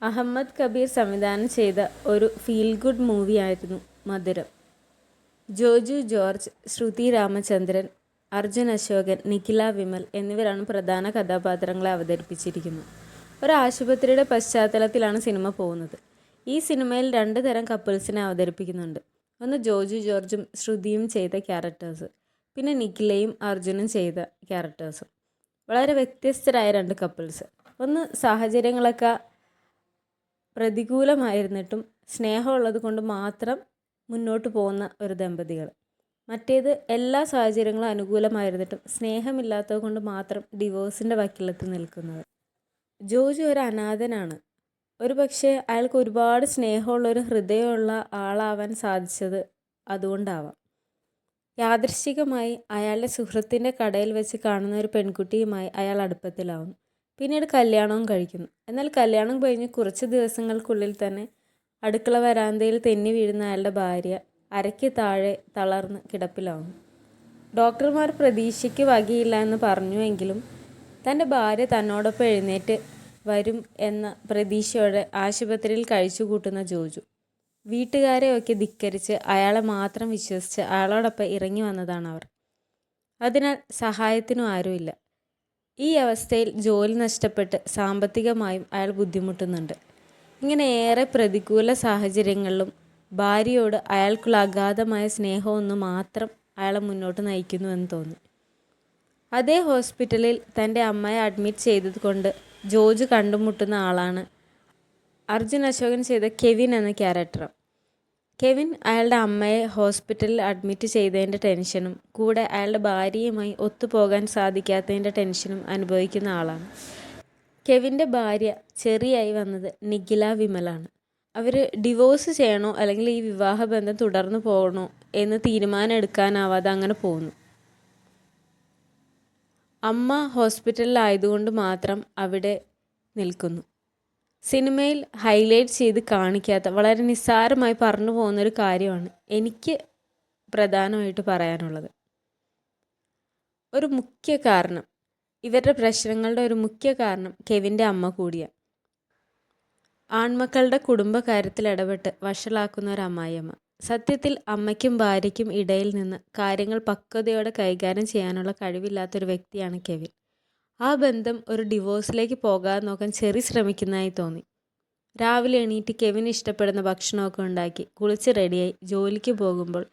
അഹമ്മദ് കബീർ സംവിധാനം ചെയ്ത ഒരു ഫീൽ ഗുഡ് മൂവിയായിരുന്നു മധുരം. ജോജു ജോർജ്, ശ്രുതി രാമചന്ദ്രൻ, അർജുൻ അശോകൻ, നിഖില വിമൽ എന്നിവരാണ് പ്രധാന കഥാപാത്രങ്ങളെ അവതരിപ്പിച്ചിരിക്കുന്നത്. ഒരു ആശുപത്രിയുടെ പശ്ചാത്തലത്തിലാണ് സിനിമ പോകുന്നത്. ഈ സിനിമയിൽ 2 തരം കപ്പിൾസിനെ അവതരിപ്പിക്കുന്നുണ്ട്. ഒന്ന് ജോജു ജോർജും ശ്രുതിയും ചെയ്ത ക്യാരക്ടേഴ്സ്, പിന്നെ നിഖിലയും അർജുനും ചെയ്ത ക്യാരക്ടേഴ്സും. വളരെ വ്യത്യസ്തരായ 2 കപ്പിൾസ്. ഒന്ന് സാഹചര്യങ്ങളൊക്കെ പ്രതികൂലമായിരുന്നിട്ടും സ്നേഹമുള്ളത് കൊണ്ട് മാത്രം മുന്നോട്ട് പോകുന്ന ഒരു ദമ്പതികൾ. മറ്റേത് എല്ലാ സാഹചര്യങ്ങളും അനുകൂലമായിരുന്നിട്ടും സ്നേഹമില്ലാത്തത് കൊണ്ട് മാത്രം ഡിവോഴ്സിൻ്റെ വക്കിലെത്തി നിൽക്കുന്നത്. ജോജു ഒരു അനാഥനാണ്. ഒരു പക്ഷേ അയാൾക്ക് ഒരുപാട് സ്നേഹമുള്ളൊരു ഹൃദയമുള്ള ആളാവാൻ സാധിച്ചത് അതുകൊണ്ടാവാം. യാദൃശ്ചികമായി അയാളുടെ സുഹൃത്തിൻ്റെ കടയിൽ വെച്ച് കാണുന്ന ഒരു പെൺകുട്ടിയുമായി അയാൾ അടുപ്പത്തിലാവുന്നു. പിന്നീട് കല്യാണവും കഴിക്കുന്നു. എന്നാൽ കല്യാണം കഴിഞ്ഞ് കുറച്ച് ദിവസങ്ങൾക്കുള്ളിൽ തന്നെ അടുക്കള വരാന്തയിൽ തെന്നി വീഴുന്ന അയാളുടെ ഭാര്യ അരയ്ക്ക് താഴെ തളർന്ന് കിടപ്പിലാവുന്നു. ഡോക്ടർമാർ പ്രതീക്ഷയ്ക്ക് വകയില്ല എന്ന് പറഞ്ഞുവെങ്കിലും തൻ്റെ ഭാര്യ തന്നോടൊപ്പം എഴുന്നേറ്റ് വരും എന്ന പ്രതീക്ഷയോടെ ആശുപത്രിയിൽ കഴിച്ചുകൂട്ടുന്ന ജോജു വീട്ടുകാരെയൊക്കെ ധിക്കരിച്ച് അയാളെ മാത്രം വിശ്വസിച്ച് അയാളോടൊപ്പം ഇറങ്ങി വന്നതാണ് അവർ. അതിനാൽ സഹായത്തിനും ആരുമില്ല. ഈ അവസ്ഥയിൽ ജോലി നഷ്ടപ്പെട്ട് സാമ്പത്തികമായും അയാൾ ബുദ്ധിമുട്ടുന്നുണ്ട്. ഇങ്ങനെ ഏറെ പ്രതികൂല സാഹചര്യങ്ങളിലും ഭാര്യയോട് അയാൾക്കുള്ള അഗാധമായ സ്നേഹമൊന്നു മാത്രം അയാളെ മുന്നോട്ട് നയിക്കുന്നുവെന്ന് തോന്നി. അതേ ഹോസ്പിറ്റലിൽ തൻ്റെ അമ്മയെ അഡ്മിറ്റ് ചെയ്തത് കൊണ്ട് ജോജു കണ്ടുമുട്ടുന്ന ആളാണ് അർജുൻ അശോകൻ ചെയ്ത കെവിൻ എന്ന ക്യാരക്ടർ. കെവിൻ അയാളുടെ അമ്മയെ ഹോസ്പിറ്റലിൽ അഡ്മിറ്റ് ചെയ്തതിൻ്റെ ടെൻഷനും കൂടെ അയാളുടെ ഭാര്യയുമായി ഒത്തുപോകാൻ സാധിക്കാത്തതിൻ്റെ ടെൻഷനും അനുഭവിക്കുന്ന ആളാണ്. കെവിൻ്റെ ഭാര്യ ചെറിയായി വന്നത് നിഖില വിമലാണ്. അവർ ഡിവോഴ്സ് ചെയ്യണോ അല്ലെങ്കിൽ ഈ വിവാഹബന്ധം തുടർന്നു പോകണോ എന്ന് തീരുമാനം എടുക്കാനാവാതെ അങ്ങനെ പോകുന്നു. അമ്മ ഹോസ്പിറ്റലിലായതുകൊണ്ട് മാത്രം അവിടെ നിൽക്കുന്നു. സിനിമയിൽ ഹൈലൈറ്റ് ചെയ്ത് കാണിക്കാത്ത വളരെ നിസ്സാരമായി പറഞ്ഞു പോകുന്നൊരു കാര്യമാണ് എനിക്ക് പ്രധാനമായിട്ട് പറയാനുള്ളത്. ഒരു മുഖ്യ കാരണം, ഇവരുടെ പ്രശ്നങ്ങളുടെ ഒരു മുഖ്യ കാരണം കെവിൻ്റെ അമ്മ കൂടിയാണ്. ആൺമക്കളുടെ കുടുംബകാര്യത്തിൽ ഇടപെട്ട് വഷളാക്കുന്ന ഒരു അമ്മായിയമ്മ. സത്യത്തിൽ അമ്മയ്ക്കും ഭാര്യയ്ക്കും ഇടയിൽ നിന്ന് കാര്യങ്ങൾ പക്വതയോടെ കൈകാര്യം ചെയ്യാനുള്ള കഴിവില്ലാത്തൊരു വ്യക്തിയാണ് കെവിൻ. ആ ബന്ധം ഒരു ഡിവോഴ്സിലേക്ക് പോകാതെ നോക്കാൻ ചെറി ശ്രമിക്കുന്നതായി തോന്നി. രാവിലെ എണീറ്റ് കെവിന് ഇഷ്ടപ്പെടുന്ന ഭക്ഷണമൊക്കെ ഉണ്ടാക്കി കുളിച്ച് റെഡിയായി ജോലിക്ക് പോകുമ്പോൾ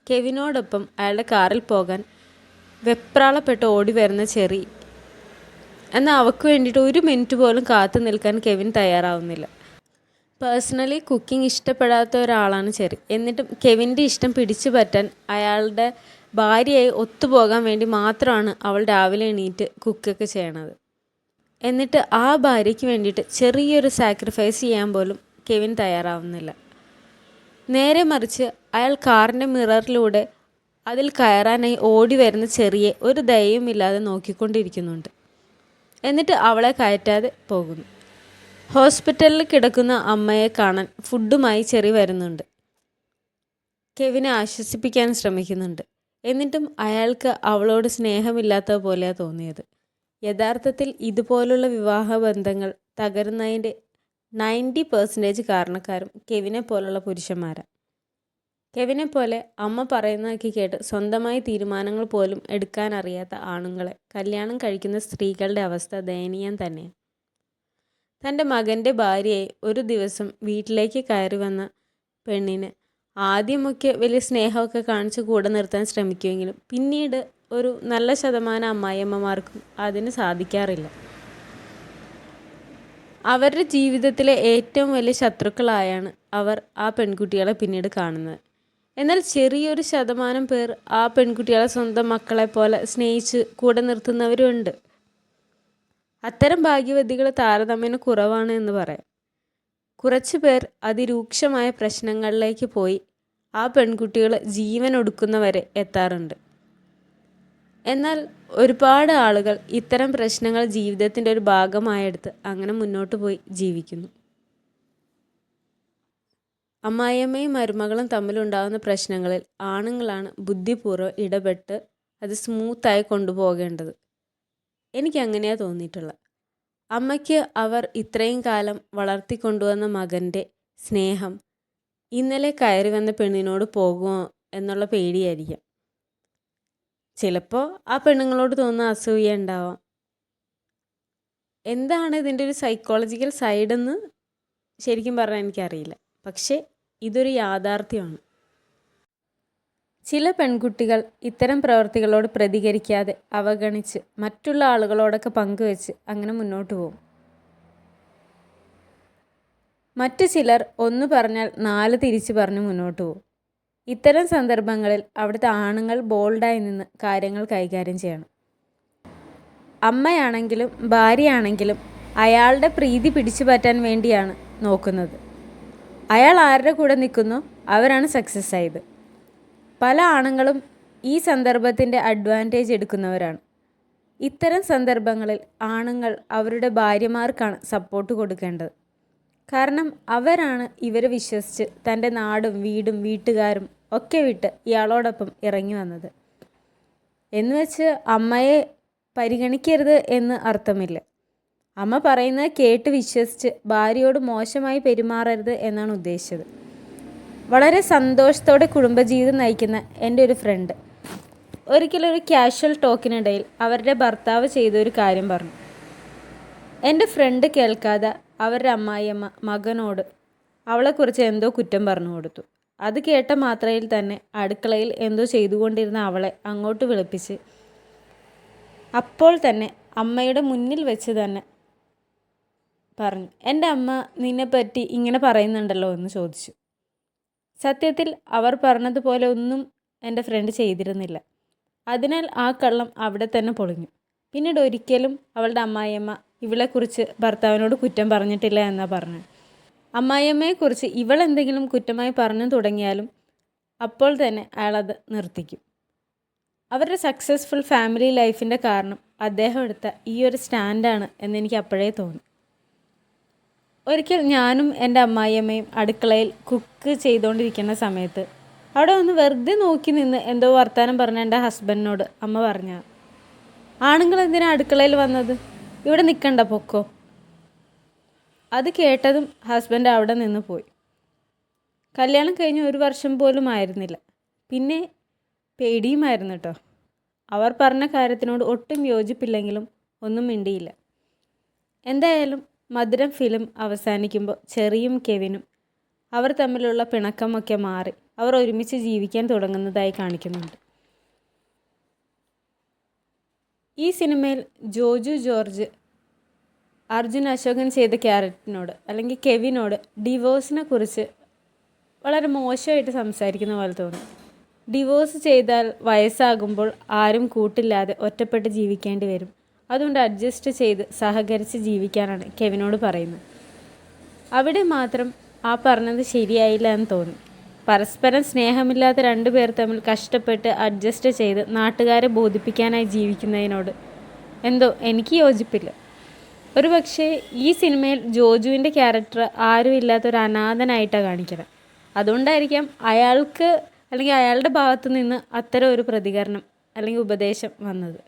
കെവിനോടൊപ്പം അയാളുടെ കാറിൽ പോകാൻ വെപ്രാളപ്പെട്ട് ഓടി വരുന്ന ചെറി. എന്നാൽ അവൾക്ക് വേണ്ടിയിട്ട് 1 മിനിറ്റ് പോലും കാത്തു നിൽക്കാൻ കെവിൻ തയ്യാറാവുന്നില്ല. പേഴ്സണലി കുക്കിംഗ് ഇഷ്ടപ്പെടാത്ത ഒരാളാണ് ചെറി. എന്നിട്ടും കെവിൻ്റെ ഇഷ്ടം പിടിച്ചു പറ്റാൻ അയാളുടെ ഭാര്യയായി ഒത്തുപോകാൻ വേണ്ടി മാത്രമാണ് അവൾ രാവിലെ എണീറ്റ് കുക്കൊക്കെ ചെയ്യണത്. എന്നിട്ട് ആ ഭാര്യയ്ക്ക് വേണ്ടിയിട്ട് ചെറിയൊരു സാക്രിഫൈസ് ചെയ്യാൻ പോലും കെവിൻ തയ്യാറാവുന്നില്ല. നേരെ മറിച്ച് അയാൾ കാറിൻ്റെ മിററിലൂടെ അതിൽ കയറാനായി ഓടി വരുന്ന ചെറിയെ ഒരു ദയയുമില്ലാതെ നോക്കിക്കൊണ്ടിരിക്കുന്നുണ്ട്. എന്നിട്ട് അവളെ കയറ്റാതെ പോകുന്നു. ഹോസ്പിറ്റലിൽ കിടക്കുന്ന അമ്മയെ കാണാൻ ഫുഡുമായി ചെറി വരുന്നുണ്ട്. കെവിനെ ആശ്വസിപ്പിക്കാൻ ശ്രമിക്കുന്നുണ്ട്. എന്നിട്ടും അയാൾക്ക് അവളോട് സ്നേഹമില്ലാത്തത് പോലെയാണ് തോന്നിയത്. യഥാർത്ഥത്തിൽ ഇതുപോലുള്ള വിവാഹബന്ധങ്ങൾ തകരുന്നതിൻ്റെ 90% കാരണക്കാരും കെവിനെ പോലുള്ള പുരുഷന്മാരാണ്. കെവിനെ പോലെ അമ്മ പറയുന്നതൊക്കെ കേട്ട് സ്വന്തമായി തീരുമാനങ്ങൾ പോലും എടുക്കാനറിയാത്ത ആണുങ്ങളെ കല്യാണം കഴിക്കുന്ന സ്ത്രീകളുടെ അവസ്ഥ ദയനീയം തന്നെയാണ്. തൻ്റെ മകൻ്റെ ഭാര്യയെ ഒരു ദിവസം വീട്ടിലേക്ക് കയറി വന്ന പെണ്ണിന് ആദ്യമൊക്കെ വലിയ സ്നേഹമൊക്കെ കാണിച്ച് കൂടെ നിർത്താൻ ശ്രമിക്കുമെങ്കിലും പിന്നീട് ഒരു നല്ല ശതമാനം അമ്മായിയമ്മമാർക്കും അതിന് സാധിക്കാറില്ല. അവരുടെ ജീവിതത്തിലെ ഏറ്റവും വലിയ ശത്രുക്കളായാണ് അവർ ആ പെൺകുട്ടികളെ പിന്നീട് കാണുന്നത്. എന്നാൽ ചെറിയൊരു ശതമാനം പേർ ആ പെൺകുട്ടികളെ സ്വന്തം മക്കളെ പോലെ സ്നേഹിച്ച് കൂടെ നിർത്തുന്നവരുണ്ട്. അത്തരം ഭാഗ്യവതികൾ താരതമ്യേന കുറവാണ് എന്ന് പറയാം. കുറച്ച് പേർ അതിരൂക്ഷമായ പ്രശ്നങ്ങളിലേക്ക് പോയി ആ പെൺകുട്ടികൾ ജീവൻ ഒടുക്കുന്നവരെ എത്താറുണ്ട്. എന്നാൽ ഒരുപാട് ആളുകൾ ഇത്തരം പ്രശ്നങ്ങൾ ജീവിതത്തിൻ്റെ ഒരു ഭാഗമായെടുത്ത് അങ്ങനെ മുന്നോട്ട് പോയി ജീവിക്കുന്നു. അമ്മായിയമ്മയും മരുമകളും തമ്മിലുണ്ടാകുന്ന പ്രശ്നങ്ങളിൽ ആണുങ്ങളാണ് ബുദ്ധിപൂർവ്വം ഇടപെട്ട് അത് സ്മൂത്തായി കൊണ്ടുപോകേണ്ടത്. എനിക്കങ്ങനെയാണ് തോന്നിയിട്ടുള്ളത്. അമ്മയ്ക്ക് അവർ ഇത്രയും കാലം വളർത്തിക്കൊണ്ടുവന്ന മകൻ്റെ സ്നേഹം ഇന്നലെ കയറി വന്ന പെണ്ണിനോട് പോകുമോ എന്നുള്ള പേടിയായിരിക്കാം. ചിലപ്പോൾ ആ പെണ്ണുങ്ങളോട് തോന്നുന്ന അസൂയ ഉണ്ടാവാം. എന്താണ് ഇതിൻ്റെ ഒരു സൈക്കോളജിക്കൽ സൈഡെന്ന് ശരിക്കും പറഞ്ഞാൽ എനിക്കറിയില്ല. പക്ഷേ ഇതൊരു യാഥാർത്ഥ്യമാണ്. ചില പെൺകുട്ടികൾ ഇത്തരം പ്രവർത്തികളോട് പ്രതികരിക്കാതെ അവഗണിച്ച് മറ്റുള്ള ആളുകളോടൊക്കെ പങ്കുവെച്ച് അങ്ങനെ മുന്നോട്ട് പോകും. മറ്റു ചിലർ ഒന്ന് പറഞ്ഞാൽ 4 തിരിച്ച് പറഞ്ഞ് മുന്നോട്ട് പോകും. ഇത്തരം സന്ദർഭങ്ങളിൽ അവിടുത്തെ ആണുങ്ങൾ ബോൾഡായി നിന്ന് കാര്യങ്ങൾ കൈകാര്യം ചെയ്യണം. അമ്മയാണെങ്കിലും ഭാര്യയാണെങ്കിലും അയാളുടെ പ്രീതി പിടിച്ചു പറ്റാൻ വേണ്ടിയാണ് നോക്കുന്നത്. അയാൾ ആരുടെ കൂടെ നിൽക്കുന്നോ അവരാണ് സക്സസ് ആയത്. പല ആണുങ്ങളും ഈ സന്ദർഭത്തിൻ്റെ അഡ്വാൻറ്റേജ് എടുക്കുന്നവരാണ്. ഇത്തരം സന്ദർഭങ്ങളിൽ ആണുങ്ങൾ അവരുടെ ഭാര്യമാർക്കാണ് സപ്പോർട്ട് കൊടുക്കേണ്ടത്. കാരണം അവരാണ് ഇവരെ വിശ്വസിച്ച് തൻ്റെ നാടും വീടും വീട്ടുകാരും ഒക്കെ വിട്ട് ഇയാളോടൊപ്പം ഇറങ്ങി വന്നത്. എന്നുവെച്ച് അമ്മയെ പരിഗണിക്കരുത് എന്ന് അർത്ഥമില്ല. അമ്മ പറയുന്നത് കേട്ട് വിശ്വസിച്ച് ഭാര്യയോട് മോശമായി പെരുമാറരുത് എന്നാണ് ഉദ്ദേശിച്ചത്. വളരെ സന്തോഷത്തോടെ കുടുംബജീവിതം നയിക്കുന്ന എൻ്റെ ഒരു ഫ്രണ്ട് ഒരിക്കലൊരു കാഷ്വൽ ടോക്കിനിടയിൽ അവരുടെ ഭർത്താവ് ചെയ്തൊരു കാര്യം പറഞ്ഞു. എൻ്റെ ഫ്രണ്ട് കേൾക്കാതെ അവരുടെ അമ്മായിയമ്മ മകനോട് അവളെക്കുറിച്ച് എന്തോ കുറ്റം പറഞ്ഞു കൊടുത്തു. അത് കേട്ട മാത്രയിൽ തന്നെ അടുക്കളയിൽ എന്തോ ചെയ്തുകൊണ്ടിരുന്ന അവളെ അങ്ങോട്ട് വിളിപ്പിച്ച് അപ്പോൾ തന്നെ അമ്മയുടെ മുന്നിൽ വെച്ച് തന്നെ പറഞ്ഞു, എൻ്റെ അമ്മ നിന്നെപ്പറ്റി ഇങ്ങനെ പറയുന്നുണ്ടല്ലോ എന്ന് ചോദിച്ചു. സത്യത്തിൽ അവർ പറഞ്ഞതുപോലെ ഒന്നും എൻ്റെ ഫ്രണ്ട് ചെയ്തിരുന്നില്ല. അതിനാൽ ആ കള്ളം അവിടെ തന്നെ പൊളിഞ്ഞു. പിന്നീട് ഒരിക്കലും അവളുടെ അമ്മായിയമ്മ ഇവളെക്കുറിച്ച് ഭർത്താവിനോട് കുറ്റം പറഞ്ഞിട്ടില്ല എന്നാണ് പറഞ്ഞത്. അമ്മായിയമ്മയെക്കുറിച്ച് ഇവളെന്തെങ്കിലും കുറ്റമായി പറഞ്ഞു തുടങ്ങിയാലും അപ്പോൾ തന്നെ അയാളത് നിർത്തിക്കും. അവരുടെ സക്സസ്ഫുൾ ഫാമിലി ലൈഫിൻ്റെ കാരണം അദ്ദേഹം എടുത്ത ഈ ഒരു സ്റ്റാൻഡാണ് എന്നെനിക്ക് അപ്പോഴേ തോന്നി. ഒരിക്കൽ ഞാനും എൻ്റെ അമ്മായിയമ്മയും അടുക്കളയിൽ കുക്ക് ചെയ്തുകൊണ്ടിരിക്കുന്ന സമയത്ത് അവിടെ ഒന്ന് വെറുതെ നോക്കി നിന്ന് എന്തോ വർത്തമാനം പറഞ്ഞ എൻ്റെ ഹസ്ബൻഡിനോട് അമ്മ പറഞ്ഞ, ആണുങ്ങൾ എന്തിനാണ് അടുക്കളയിൽ വന്നത്, ഇവിടെ നിൽക്കണ്ട പൊക്കോ. അത് കേട്ടതും ഹസ്ബൻഡ് അവിടെ നിന്ന് പോയി. കല്യാണം കഴിഞ്ഞ് 1 വർഷം പോലും ആയിരുന്നില്ല. പിന്നെ പേടിയുമായിരുന്നു കേട്ടോ. അവർ പറഞ്ഞ കാര്യത്തിനോട് ഒട്ടും യോജിപ്പില്ലെങ്കിലും ഒന്നും മിണ്ടിയില്ല. എന്തായാലും മധുരം ഫിലിം അവസാനിക്കുമ്പോൾ ചെറിയും കെവിനും അവർ തമ്മിലുള്ള പിണക്കമൊക്കെ മാറി അവർ ഒരുമിച്ച് ജീവിക്കാൻ തുടങ്ങുന്നതായി കാണിക്കുന്നുണ്ട്. ഈ സിനിമയിൽ ജോജു ജോർജ് അർജുൻ അശോകൻ ചെയ്ത ക്യാരക്ടറിനോട് അല്ലെങ്കിൽ കെവിനോട് ഡിവോഴ്സിനെ കുറിച്ച് വളരെ മോശമായിട്ട് സംസാരിക്കുന്ന പോലെ തോന്നി. ഡിവോഴ്സ് ചെയ്താൽ വയസ്സാകുമ്പോൾ ആരും കൂട്ടില്ലാതെ ഒറ്റപ്പെട്ട് ജീവിക്കേണ്ടി വരും. അതുകൊണ്ട് അഡ്ജസ്റ്റ് ചെയ്ത് സഹകരിച്ച് ജീവിക്കാനാണ് കെവിനോട് പറയുന്നത്. അവിടെ മാത്രം ആ പറഞ്ഞത് ശരിയായില്ല എന്ന് തോന്നി. പരസ്പരം സ്നേഹമില്ലാത്ത 2 പേർ തമ്മിൽ കഷ്ടപ്പെട്ട് അഡ്ജസ്റ്റ് ചെയ്ത് നാട്ടുകാരെ ബോധിപ്പിക്കാനായി ജീവിക്കുന്നതിനോട് എന്തോ എനിക്ക് യോജിപ്പില്ല. ഒരുപക്ഷെ ഈ സിനിമയിൽ ജോജുവിൻ്റെ ക്യാരക്ടർ ആരും ഇല്ലാത്തൊരു അനാഥനായിട്ടാണ് കാണിക്കുന്നത്. അതുകൊണ്ടായിരിക്കാം അയാൾക്ക് അല്ലെങ്കിൽ അയാളുടെ ഭാഗത്തു നിന്ന് അത്തരം ഒരു പ്രതികരണം അല്ലെങ്കിൽ ഉപദേശം വന്നത്.